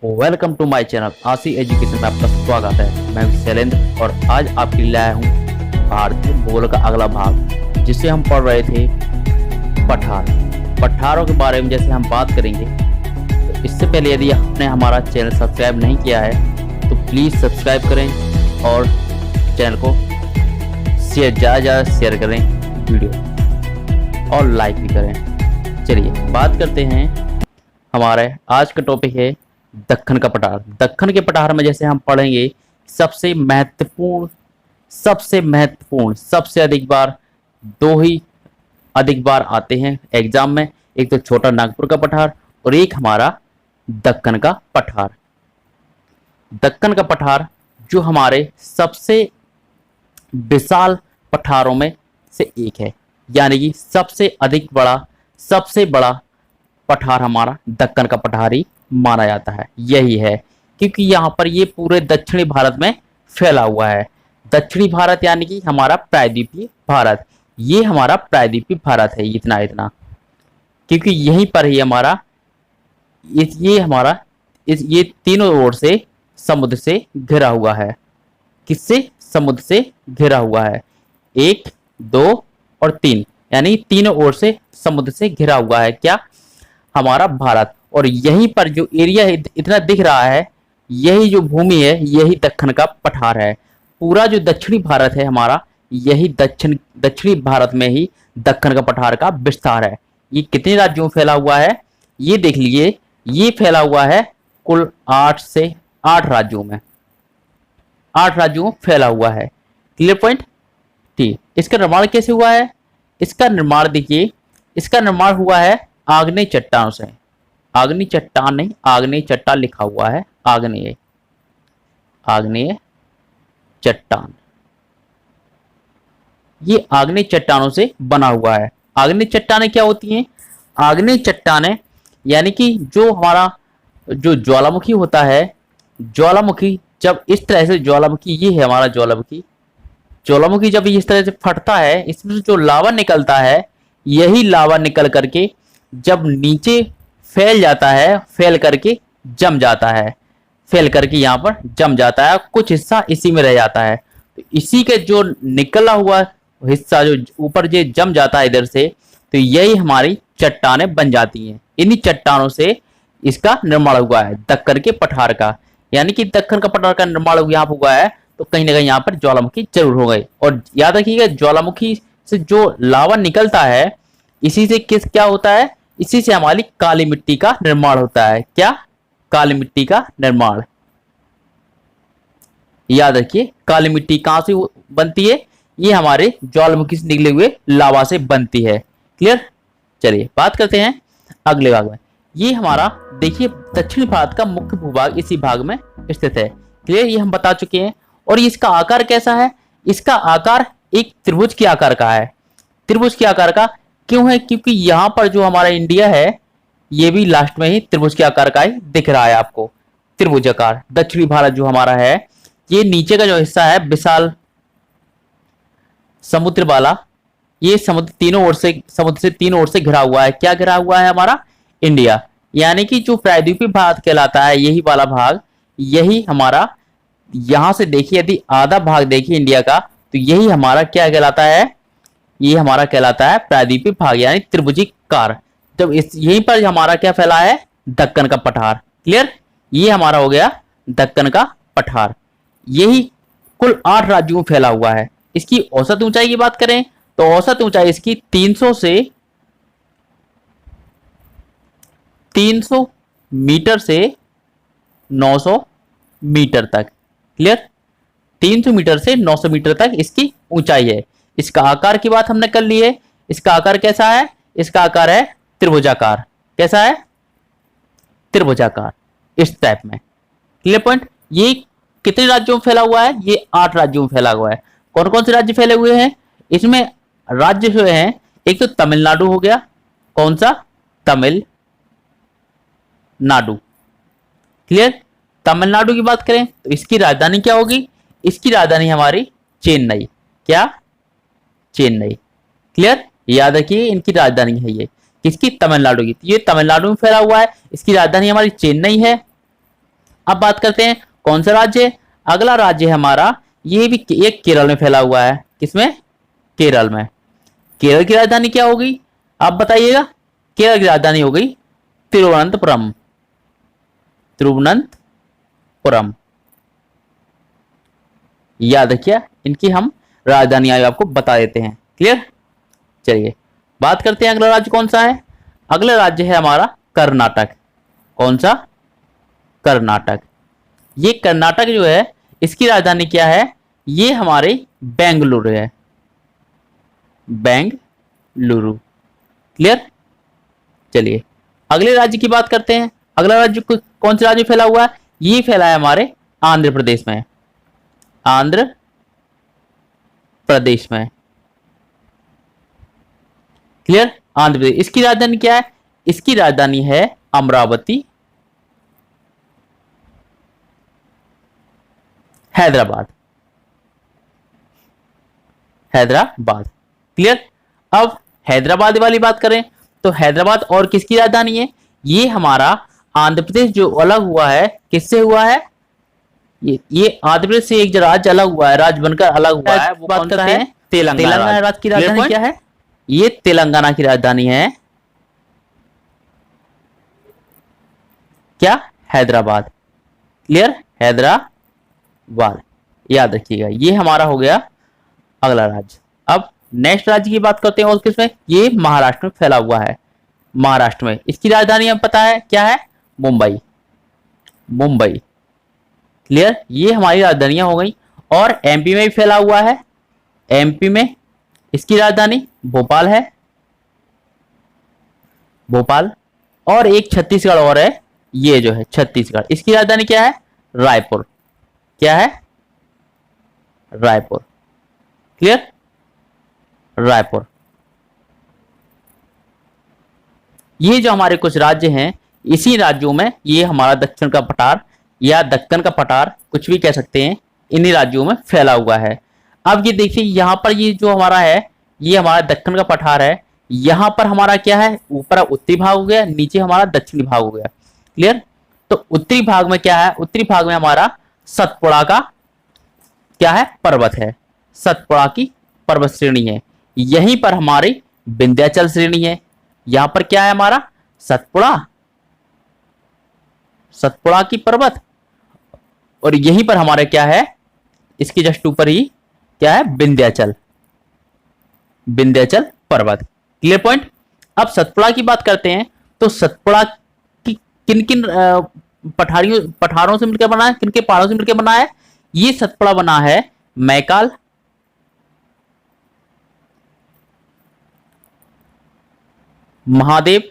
Welcome to my channel आशी education में आपका स्वागत है। मैं शैलेंद्र और आज आपके लिए लाया हूँ भारतीय भूगोल का अगला भाग, जिसे हम पढ़ रहे थे पठार। पठारों के बारे में जैसे हम बात करेंगे, तो इससे पहले यदि आपने हमारा चैनल सब्सक्राइब नहीं किया है तो प्लीज़ सब्सक्राइब करें और चैनल को ज़्यादा शेयर करें वीडियो और लाइक भी करें। चलिए बात करते हैं। हमारे आज का टॉपिक है दक्कन का पठार। दक्कन के पठार में जैसे हम पढ़ेंगे सबसे महत्वपूर्ण, सबसे अधिक बार दो ही अधिक बार आते हैं एग्जाम में, एक तो छोटा नागपुर का पठार और एक हमारा दक्कन का पठार। दक्कन का पठार जो हमारे सबसे विशाल पठारों में से एक है, यानी कि सबसे बड़ा पठार हमारा दक्कन का पठार ही माना जाता है। यही है क्योंकि यहाँ पर ये पूरे दक्षिणी भारत में फैला हुआ है। दक्षिणी भारत यानी कि हमारा प्रायद्वीपीय भारत, ये हमारा प्रायद्वीपीय भारत है इतना क्योंकि यहीं पर ही हमारा ये तीनों ओर से समुद्र से घिरा हुआ है। किससे? समुद्र से घिरा हुआ है। 1, 2 और 3, यानी तीनों ओर से समुद्र से घिरा हुआ है क्या? हमारा भारत। और यहीं पर जो एरिया इतना दिख रहा है, यही जो भूमि है, यही दक्कन का पठार है। पूरा जो दक्षिणी भारत है हमारा, यही दक्षिणी भारत में ही दक्कन का पठार का विस्तार है। ये कितने राज्यों में फैला हुआ है ये देख लीजिए। ये फैला हुआ है कुल 8 राज्यों में, 8 राज्यों में फैला हुआ है। Clear point? ठीक। इसका निर्माण कैसे हुआ है? इसका निर्माण देखिए, इसका निर्माण हुआ है आग्नेय चट्टानों से। आग्नेय चट्टान नहीं, आग्नेय चट्टान लिखा हुआ है। आग्नेय चट्टान, ये आग्नेय चट्टानों से बना हुआ है। आग्नेय चट्टानें क्या होती हैं? आग्नेय चट्टानें यानी कि जो हमारा जो ज्वालामुखी होता है, ज्वालामुखी जब इस तरह से ये है हमारा ज्वालामुखी जब इस तरह से फटता है, इसमें से जो लावा निकलता है, यही लावा निकल करके जब नीचे फैल जाता है, फैल करके जम जाता है, यहाँ पर जम जाता है, कुछ हिस्सा इसी में रह जाता है। तो इसी के जो निकला हुआ हिस्सा जो ऊपर जो जम जाता है इधर से, तो यही हमारी चट्टानें बन जाती हैं। इन्हीं चट्टानों से इसका निर्माण हुआ है दक्कन के पठार का। यानी कि दक्कन का पठार का निर्माण यहाँ पर हुआ है, तो कहीं ना कहीं यहाँ पर ज्वालामुखी जरूर हो गई। और याद रखिएगा, ज्वालामुखी से जो लावा निकलता है, इसी से क्या होता है? इसी से हमारी काली मिट्टी का निर्माण होता है। क्या? काली मिट्टी का निर्माण। याद रखिए, काली मिट्टी कहां से बनती है? ये हमारे ज्वालामुखी से निकले हुए लावा से बनती है। क्लियर? चलिए बात करते हैं अगले भाग में। ये हमारा देखिए दक्षिण भारत का मुख्य भूभाग इसी भाग में स्थित है। क्लियर? ये हम बता चुके हैं। और इसका आकार कैसा है? इसका आकार एक त्रिभुज के आकार का है। त्रिभुज के आकार का क्यों है? क्योंकि यहाँ पर जो हमारा इंडिया है, ये भी लास्ट में ही त्रिभुज के आकार का ही दिख रहा है आपको। त्रिभुज आकार दक्षिणी भारत जो हमारा है, ये नीचे का जो हिस्सा है विशाल समुद्र वाला, ये समुद्र से तीनों ओर से घिरा हुआ है। क्या घिरा हुआ है? हमारा इंडिया। यानी कि जो प्रायद्वीपीय भारत कहलाता है, यही वाला भाग, यही हमारा, यहां से देखिए यदि आधा भाग देखिए इंडिया का, तो यही हमारा क्या कहलाता है? ये हमारा कहलाता है प्रायद्वीपीय भाग, यानी त्रिभुजिकार। जब यहीं पर हमारा क्या फैला है? दक्कन का पठार। क्लियर? ये हमारा हो गया दक्कन का पठार। यही कुल 8 राज्यों में फैला हुआ है। इसकी औसत ऊंचाई की बात करें तो औसत ऊंचाई इसकी 300 मीटर से 900 मीटर तक। क्लियर? 300 मीटर से 900 मीटर तक इसकी ऊंचाई है। इसका आकार की बात हमने कर ली है। इसका आकार कैसा है? इसका आकार है त्रिभुजाकार। कैसा है? त्रिभुजाकार, इस टाइप में। Clear point? ये कितने राज्यों में फैला हुआ है? ये 8 राज्यों में फैला हुआ है। कौन कौन से राज्य फैले हुए हैं इसमें? राज्य जो हैं, एक तो तमिलनाडु हो गया। कौन सा? तमिलनाडु। क्लियर? तमिलनाडु की बात करें तो इसकी राजधानी क्या होगी? इसकी राजधानी हमारी चेन्नई। क्या? चेन्नई। क्लियर? याद रखिए, इनकी राजधानी है ये किसकी? तमिलनाडु की। ये तमिलनाडु में फैला हुआ है, इसकी राजधानी हमारी चेन्नई है। अब बात करते हैं कौन सा राज्य है। अगला राज्य है हमारा, ये भी एक केरल में फैला हुआ है। किसमें? केरल में। केरल की राजधानी क्या होगी आप बताइएगा? केरल की राजधानी हो गई तिरुवनंतपुरम। तिरुवनंतपुरम, याद रखिए, इनकी हम राजधानी आपको बता देते हैं। क्लियर? चलिए बात करते हैं अगला राज्य कौन सा है। अगला राज्य है हमारा कर्नाटक। कौन सा? कर्नाटक। ये कर्नाटक जो है इसकी राजधानी क्या है? ये हमारे बेंगलुरु है। बेंगलुरु। क्लियर? चलिए अगले राज्य की बात करते हैं। अगला राज्य कौन से राज्य में फैला हुआ है? ये फैला है हमारे आंध्र प्रदेश में। आंध्र प्रदेश में। क्लियर? आंध्र प्रदेश। इसकी राजधानी क्या है? इसकी राजधानी है अमरावती, हैदराबाद। हैदराबाद। क्लियर? अब हैदराबाद वाली बात करें तो हैदराबाद और किसकी राजधानी है? ये हमारा आंध्र प्रदेश जो अलग हुआ है, किससे हुआ है? ये आंध्र प्रदेश से एक राज्य अलग हुआ है, राज्य बनकर अलग हुआ है। वो बात करते हैं तेलंगाना राज्य की राजधानी क्या है? ये तेलंगाना की राजधानी है क्या? हैदराबाद। क्लियर? हैदराबाद, याद रखिएगा। ये हमारा हो गया अगला राज्य। अब नेक्स्ट राज्य की बात करते हैं और किसमें? ये महाराष्ट्र में फैला हुआ है। महाराष्ट्र में इसकी राजधानी हमें पता है क्या है? मुंबई। मुंबई। क्लियर? ये हमारी राजधानियां हो गई। और एमपी में भी फैला हुआ है। एमपी में इसकी राजधानी भोपाल है। भोपाल। और एक छत्तीसगढ़ और है, ये जो है छत्तीसगढ़, इसकी राजधानी क्या है? रायपुर। क्या है? रायपुर। क्लियर? रायपुर। ये जो हमारे कुछ राज्य हैं, इसी राज्यों में ये हमारा दक्षिण का पठार या दक्कन का पठार, कुछ भी कह सकते हैं, इन्हीं राज्यों में फैला हुआ है। अब ये देखिए यहां पर ये जो हमारा है, ये हमारा दक्कन का पठार है। यहां पर हमारा क्या है? ऊपर उत्तरी भाग हो गया, नीचे हमारा दक्षिणी भाग हो गया। क्लियर? तो उत्तरी भाग में क्या है? उत्तरी भाग में हमारा सतपुड़ा का क्या है? पर्वत है। सतपुड़ा की पर्वत श्रेणी है। यहीं पर हमारी विंध्याचल श्रेणी है। यहां पर क्या है हमारा? सतपुड़ा, सतपुड़ा की पर्वत। और यहीं पर हमारे क्या है? इसके जस्ट ऊपर ही क्या है? विंध्याचल, विंध्याचल पर्वत। Clear point? अब सतपुड़ा की बात करते हैं तो सतपुड़ा की किन किन पठारों से मिलकर बना है, किन के पहाड़ों से मिलकर बना है? ये सतपुड़ा बना है मैकाल, महादेव,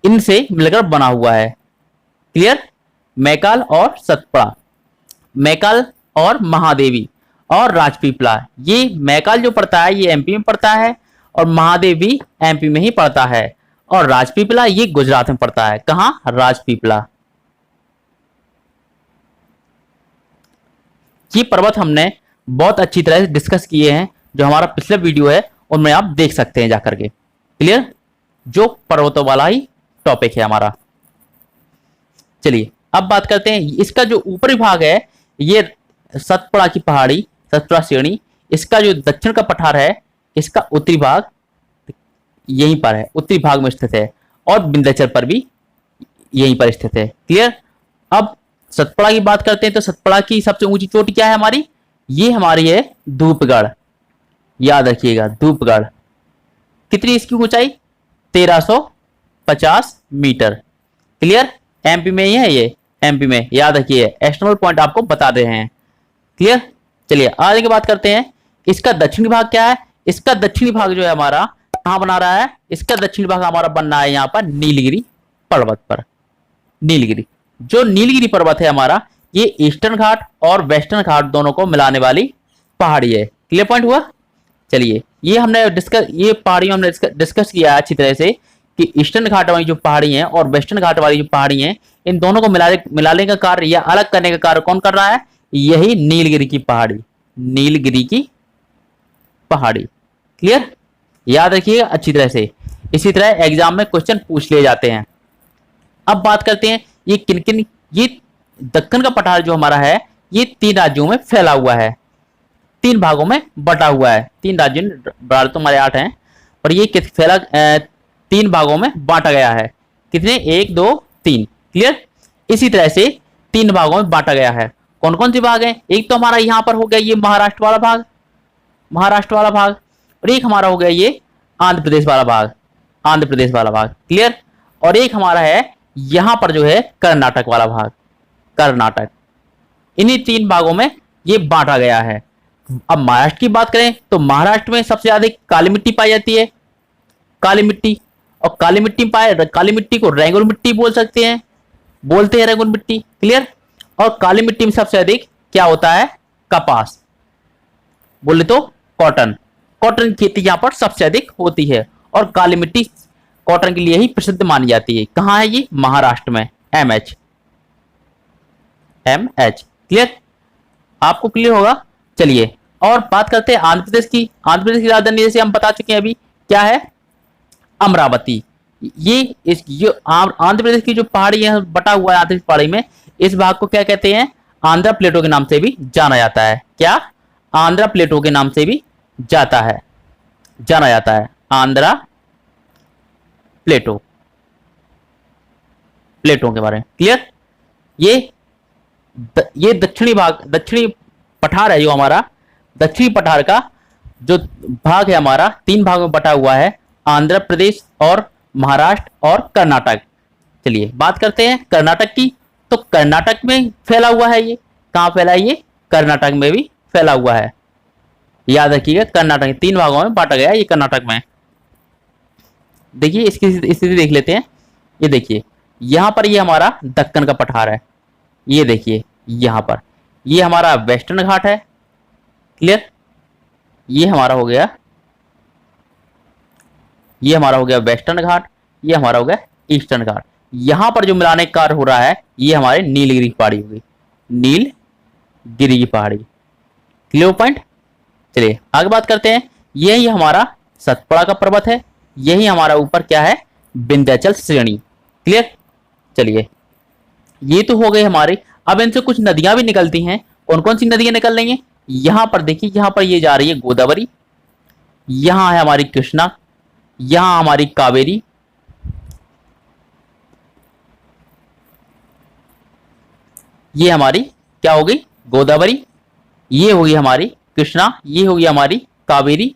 इनसे मिलकर बना हुआ है। क्लियर? मैकाल और सतपुड़ा, मैकाल और महादेवी और राजपीपला। ये मैकाल जो पड़ता है ये एमपी में पड़ता है और महादेव भी एमपी में ही पड़ता है। और राजपीपला ये गुजरात में पड़ता है। कहां? राजपीपला। ये पर्वत हमने बहुत अच्छी तरह से डिस्कस किए हैं, जो हमारा पिछला वीडियो है उनमें आप देख सकते हैं जाकर के। क्लियर? जो पर्वतों वाला ही टॉपिक है हमारा। चलिए अब बात करते हैं इसका जो ऊपरी भाग है, ये सतपुड़ा की पहाड़ी, सतपुड़ा श्रेणी, इसका जो दक्षिण का पठार है, इसका उत्तरी भाग यहीं पर है, उत्तरी भाग में स्थित है। और विंध्याचल पर भी यहीं पर स्थित है। क्लियर? अब सतपुड़ा की बात करते हैं तो सतपुड़ा की सबसे ऊंची चोटी क्या है हमारी? ये हमारी है धूपगढ़। याद रखिएगा, धूपगढ़। कितनी इसकी ऊंचाई? 1350 मीटर। क्लियर? एमपी में ही है ये, एमपी में। याद रखिए, एक्सटर्नल पॉइंट आपको बता रहे हैं। क्लियर? चलिए आगे की बात करते हैं। इसका दक्षिणी भाग क्या है? इसका दक्षिणी भाग जो है हमारा कहां बना रहा है? इसका दक्षिणी भाग हमारा बन रहा है यहां पर नीलगिरी पर्वत पर। नीलगिरी, जो नीलगिरी पर्वत है हमारा, ये ईस्टर्न घाट और वेस्टर्न घाट दोनों को मिलाने वाली पहाड़ी है। क्लियर पॉइंट हुआ? चलिए ये हमने ये पहाड़ी हमने डिस्कस किया अच्छी तरह से कि ईस्टर्न घाट वाली जो पहाड़ी हैं और वेस्टर्न घाट वाली जो पहाड़ी हैं, इन दोनों को मिलाने का कार्य या अलग करने का कार्य कौन कर रहा है? यही नीलगिरी की पहाड़ी, नीलगिरी की पहाड़ी। क्लियर? याद रखिएगा अच्छी तरह से। इसी तरह एग्जाम में क्वेश्चन पूछ लिए जाते हैं। अब बात करते हैं ये किन किन, ये दक्कन का पठार जो हमारा है ये 3 राज्यों में फैला हुआ है, 3 भागों में बटा हुआ है। 3 राज्यों में, बराबर तो हमारे 8 हैं, और ये किस फैला 3 भागों में बांटा गया है। कितने? 1 2 3। क्लियर? इसी तरह से 3 भागों में बांटा गया है। कौन कौन से भाग हैं? एक तो हमारा यहाँ पर हो गया ये महाराष्ट्र वाला भाग, महाराष्ट्र वाला भाग, और एक हमारा हो गया ये आंध्र प्रदेश वाला भाग, आंध्र प्रदेश वाला भाग। क्लियर? और एक हमारा है यहां पर जो है कर्नाटक वाला भाग, कर्नाटक। इन्हीं 3 भागों में ये बांटा गया है। अब महाराष्ट्र की बात करें तो महाराष्ट्र में सबसे अधिक काली मिट्टी पाई जाती है, काली मिट्टी। और काली मिट्टी को रेंगुर मिट्टी बोल सकते हैं, बोलते हैं रेंगुर मिट्टी। क्लियर? और काली मिट्टी में सबसे अधिक क्या होता है? कपास, बोले तो कॉटन, कॉटन की खेती यहां पर सबसे अधिक होती है। और काली मिट्टी कॉटन के लिए ही प्रसिद्ध मानी जाती है। कहां है ये? महाराष्ट्र में। MH, MH। क्लियर? आपको क्लियर होगा। चलिए और बात करते हैं आंध्र प्रदेश की। आंध्र प्रदेश की राजधानी जैसे हम बता चुके हैं अभी, क्या है? अमरावती। ये आंध्र प्रदेश की जो पहाड़ी है, बटा हुआ है आंध्र प्रदेश पहाड़ी में, इस भाग को क्या कहते हैं? आंध्र प्लेटो के नाम से भी जाना जाता है। क्या? आंध्र प्लेटो के नाम से भी जाना जाता है। आंध्र प्लेटो, प्लेटो के बारे में। क्लियर? ये दक्षिणी भाग, दक्षिणी पठार है जो हमारा, दक्षिणी पठार का जो भाग है हमारा 3 भागों में बटा हुआ है, आंध्र प्रदेश और महाराष्ट्र और कर्नाटक। चलिए बात करते हैं कर्नाटक की। तो कर्नाटक में फैला हुआ है ये। कहां फैला है ये? कर्नाटक में भी फैला हुआ है। याद रखिएगा, कर्नाटक 3 भागों में बांटा गया है ये कर्नाटक में। देखिए इसकी स्थिति देख लेते हैं। ये देखिए यहां पर ये हमारा दक्कन का पठार है। ये देखिए यहां पर ये हमारा वेस्टर्न घाट है। क्लियर? ये हमारा हो गया, ये हमारा हो गया वेस्टर्न घाट, ये हमारा हो गया ईस्टर्न घाट। यहां पर जो मिलाने का कार्य हो रहा है ये हमारे नीलगिरी की पहाड़ी होगी, नीलगिरी की पहाड़ी। Clear point? चलिए आगे बात करते हैं। यही हमारा सतपुड़ा का पर्वत है, यही हमारा ऊपर क्या है? विंध्याचल श्रेणी। क्लियर? चलिए ये तो हो गए हमारे। अब इनसे कुछ नदियां भी निकलती हैं। कौन कौन सी नदियां निकल रही हैं? यहां पर देखिए, यहां पर ये जा रही है गोदावरी, यहां है हमारी कृष्णा, यहां हमारी कावेरी, ये हमारी क्या हो गई? गोदावरी, ये होगी हमारी कृष्णा, ये होगी हमारी कावेरी,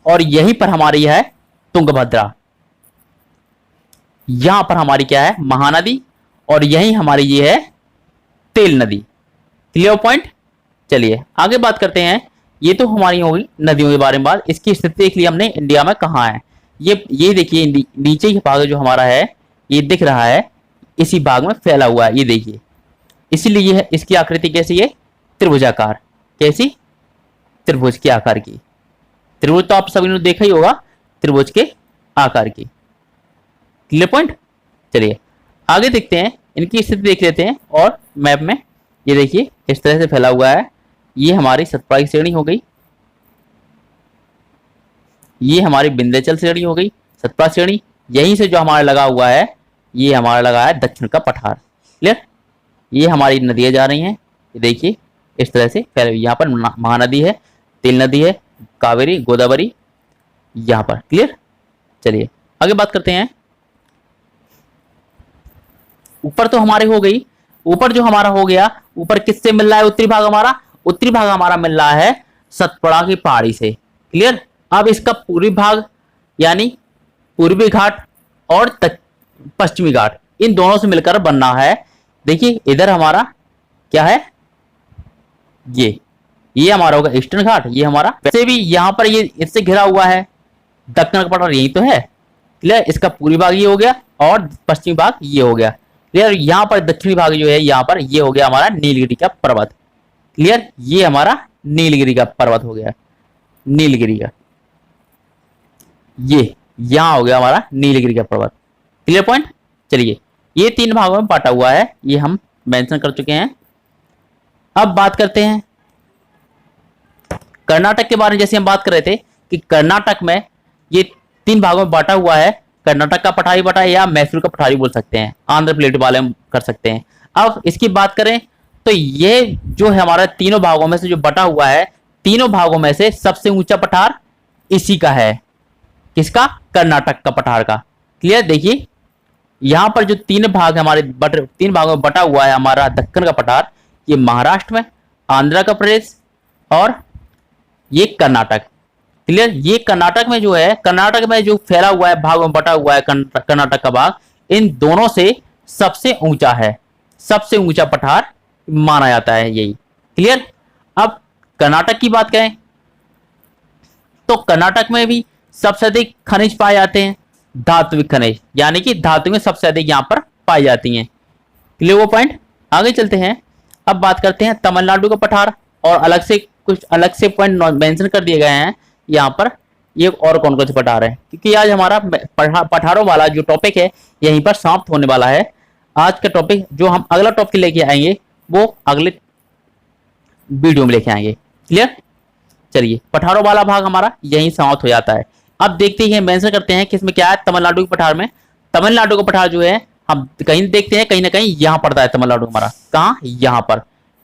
और यहीं पर हमारी है तुंगभद्रा। यहां पर हमारी क्या है? महानदी, और यहीं हमारी ये है तेल नदी। Clear point? चलिए आगे बात करते हैं। ये तो हमारी होगी नदियों के बारे में बात। इसकी स्थिति देख लिया हमने इंडिया में कहाँ है। ये देखिए नीचे ही भाग जो हमारा है ये दिख रहा है, इसी भाग में फैला हुआ है। ये देखिए, इसीलिए इसकी आकृति कैसी है? त्रिभुजाकार। कैसी? त्रिभुज के आकार की। त्रिभुज तो आप सभी ने देखा ही होगा, त्रिभुज के आकार की। Clear point? चलिए आगे देखते हैं, इनकी स्थिति देख लेते हैं। और मैप में ये देखिए इस तरह से फैला हुआ है। ये हमारी सतपुड़ा की श्रेणी हो गई, ये हमारी विंध्याचल श्रेणी हो गई, सतपुड़ा श्रेणी। यहीं से जो हमारा लगा हुआ है ये हमारा लगा है दक्षिण का पठार। क्लियर? ये हमारी नदियां जा रही हैं, ये देखिए इस तरह से फैले। यहाँ पर महानदी है, तेल नदी है, कावेरी, गोदावरी यहाँ पर। क्लियर? चलिए आगे बात करते हैं। ऊपर तो हमारे हो गई, ऊपर जो हमारा हो गया, ऊपर किससे मिल रहा है? उत्तरी भाग हमारा, उत्तरी भाग हमारा मिल रहा है सतपुड़ा की पहाड़ी से। क्लियर? अब इसका पूर्वी भाग यानी पूर्वी घाट और पश्चिमी घाट, इन दोनों से मिलकर बनना है। देखिए इधर हमारा क्या है? ये हमारा होगा ईस्टर्न घाट, ये हमारा। वैसे भी यहाँ पर ये इससे घिरा हुआ है, दक्षिण का पठार यही तो है। क्लियर? इसका पूर्वी भाग ये हो गया और पश्चिमी भाग ये हो गया। क्लियर? यहाँ पर दक्षिणी भाग जो है यहाँ पर ये हो गया हमारा नीलगिरी का पर्वत। क्लियर? ये हमारा नीलगिरी का पर्वत हो गया, नीलगिरी का। ये यहां हो गया हमारा नीलगिरी का पर्वत। Clear point? चलिए ये 3 भागों में बांटा हुआ है, ये हम मेंशन कर चुके हैं। अब बात करते हैं कर्नाटक के बारे में। जैसे हम बात कर रहे थे कि कर्नाटक में ये 3 भागों में बांटा हुआ है, कर्नाटक का पठारी बटा या मैसूर का पठारी बोल सकते हैं, आंध्र प्लेट वाले हम कर सकते हैं। अब इसकी बात करें तो ये जो है हमारा तीनों भागों में से जो बटा हुआ है, तीनों भागों में से सबसे ऊंचा पठार इसी का है। किसका? कर्नाटक का पठार का। क्लियर? देखिए यहां पर जो तीन भाग हमारे तीन भागों में बटा हुआ है हमारा दक्कन का पठार, ये महाराष्ट्र में, आंध्र का प्रदेश और ये कर्नाटक। क्लियर? ये कर्नाटक में जो है, कर्नाटक में जो फैला हुआ है भाग में बटा हुआ है कर्नाटक का भाग, इन दोनों से सबसे ऊंचा है, सबसे ऊंचा पठार माना जाता है यही। क्लियर? अब कर्नाटक की बात करें तो कर्नाटक में भी सबसे अधिक खनिज पाए जाते हैं, धात्विक खनिज, यानी कि धातु में सबसे अधिक यहां पर पाई जाती हैं। क्लियर वो पॉइंट? आगे चलते हैं। अब बात करते हैं तमिलनाडु का पठार, और अलग से कुछ अलग से पॉइंट मेंशन कर दिए गए हैं यहाँ पर, ये और कौन कौन से पठार है, क्योंकि आज हमारा पठारों वाला जो टॉपिक है यहीं पर समाप्त होने वाला है। आज का टॉपिक जो हम अगला टॉपिक लेके आएंगे वो अगले वीडियो में लेके आएंगे। क्लियर? चलिए, पठारों वाला भाग हमारा यहीं समाप्त हो जाता है। अब देखते हैं, मेंशन करते हैं कि इसमें क्या है तमिलनाडु के पठार में। तमिलनाडु का पठार जो है हम कहीं देखते हैं, कहीं ना कहीं यहाँ पड़ता है तमिलनाडु हमारा। कहाँ? यहाँ पर।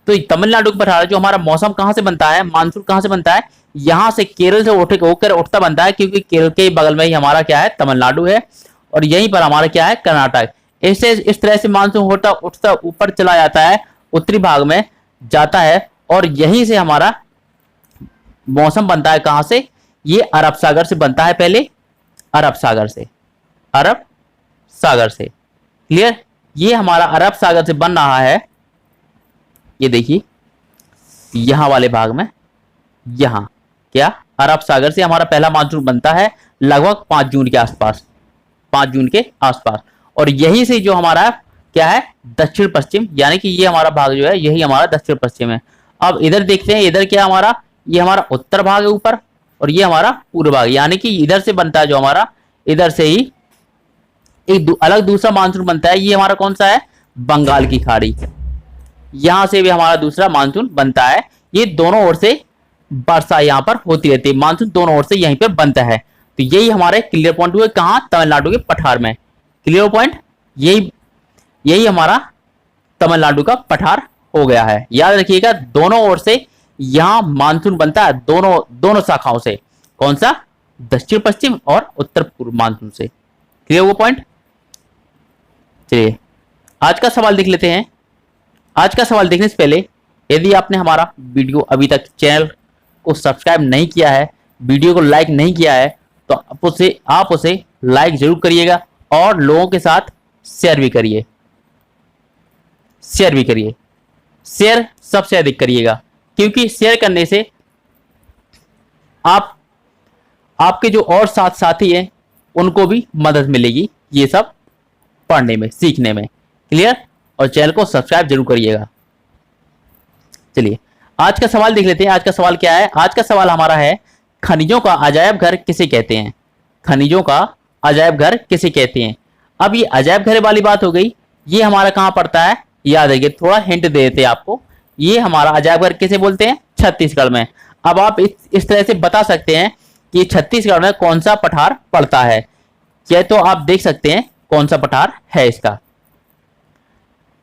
तो तमिलनाडु का पठार जो हमारा मौसम कहाँ से बनता है, मानसून कहाँ से बनता है, यहाँ से केरल से होकर उठता बनता है, क्योंकि केरल के बगल में ही हमारा क्या है तमिलनाडु है, और यहीं पर हमारा क्या है कर्नाटक। इससे इस तरह से मानसून होता उठता ऊपर चला जाता है, उत्तरी भाग में जाता है, और यहीं से हमारा मौसम बनता है। कहां से? ये अरब सागर से बनता है, पहले अरब सागर से, अरब सागर से। क्लियर? ये हमारा अरब सागर से बन रहा है, ये देखिए यहां वाले भाग में, यहां क्या अरब सागर से हमारा पहला मानसून बनता है लगभग 5 जून के आसपास, 5 जून के आसपास, और यहीं से जो हमारा क्या है दक्षिण पश्चिम, यानी कि ये हमारा भाग जो है यही हमारा दक्षिण पश्चिम है। अब इधर देखते हैं, इधर क्या हमारा, ये हमारा उत्तर भाग है ऊपर, और ये हमारा पूर्व भाग, यानी कि इधर से बनता है जो हमारा, इधर से ही एक अलग दूसरा मानसून बनता है। ये हमारा कौन सा है? बंगाल की खाड़ी, यहां से भी हमारा दूसरा मानसून बनता है। ये दोनों ओर से वर्षा यहां पर होती रहती है, मानसून दोनों ओर से यहीं पर बनता है। तो यही हमारे क्लियर पॉइंट हुए, कहां? तमिलनाडु के पठार में। Clear point? यही हमारा तमिलनाडु का पठार हो गया है। याद रखिएगा, दोनों ओर से यहां मानसून बनता है, दोनों शाखाओं से। कौन सा? दक्षिण पश्चिम और उत्तर पूर्व मानसून से। क्लियर वो पॉइंट? चलिए आज का सवाल देख लेते हैं। आज का सवाल देखने से पहले यदि आपने हमारा वीडियो अभी तक चैनल को सब्सक्राइब नहीं किया है, वीडियो को लाइक नहीं किया है, तो आप उसे लाइक जरूर करिएगा, और लोगों के साथ शेयर भी करिए, शेयर सबसे अधिक करिएगा, क्योंकि शेयर करने से आपके जो और साथी हैं उनको भी मदद मिलेगी ये सब पढ़ने में, सीखने में। क्लियर? और चैनल को सब्सक्राइब जरूर करिएगा। चलिए आज का सवाल देख लेते हैं। आज का सवाल क्या है? आज का सवाल हमारा है, खनिजों का अजायब घर किसे कहते हैं? खनिजों का अजायब घर किसे कहते हैं? अब ये अजायब घर वाली बात हो गई, ये हमारा कहां पड़ता है? याद रखिए, थोड़ा हिंट दे देते हैं आपको। ये हमारा अजायब घर किसे बोलते हैं? छत्तीसगढ़ में। अब आप इस तरह से बता सकते हैं कि छत्तीसगढ़ में कौन सा पठार पड़ता है, क्या तो आप देख सकते हैं कौन सा पठार है इसका।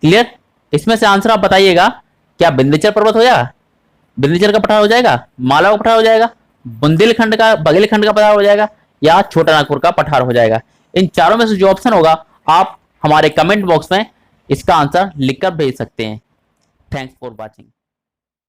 क्लियर? इसमें से आंसर आप बताइएगा, क्या विंध्याचल पर्वत हो जाएगा, विंध्याचल का पठार हो जाएगा, मालवा का पठार हो जाएगा, बुंदेलखंड का बघेलखंड का पठार हो जाएगा, या छोटा नागपुर का पठार हो जाएगा? इन चारों में से जो ऑप्शन होगा आप हमारे कमेंट बॉक्स में इसका आंसर लिखकर भेज सकते हैं। Thanks for watching.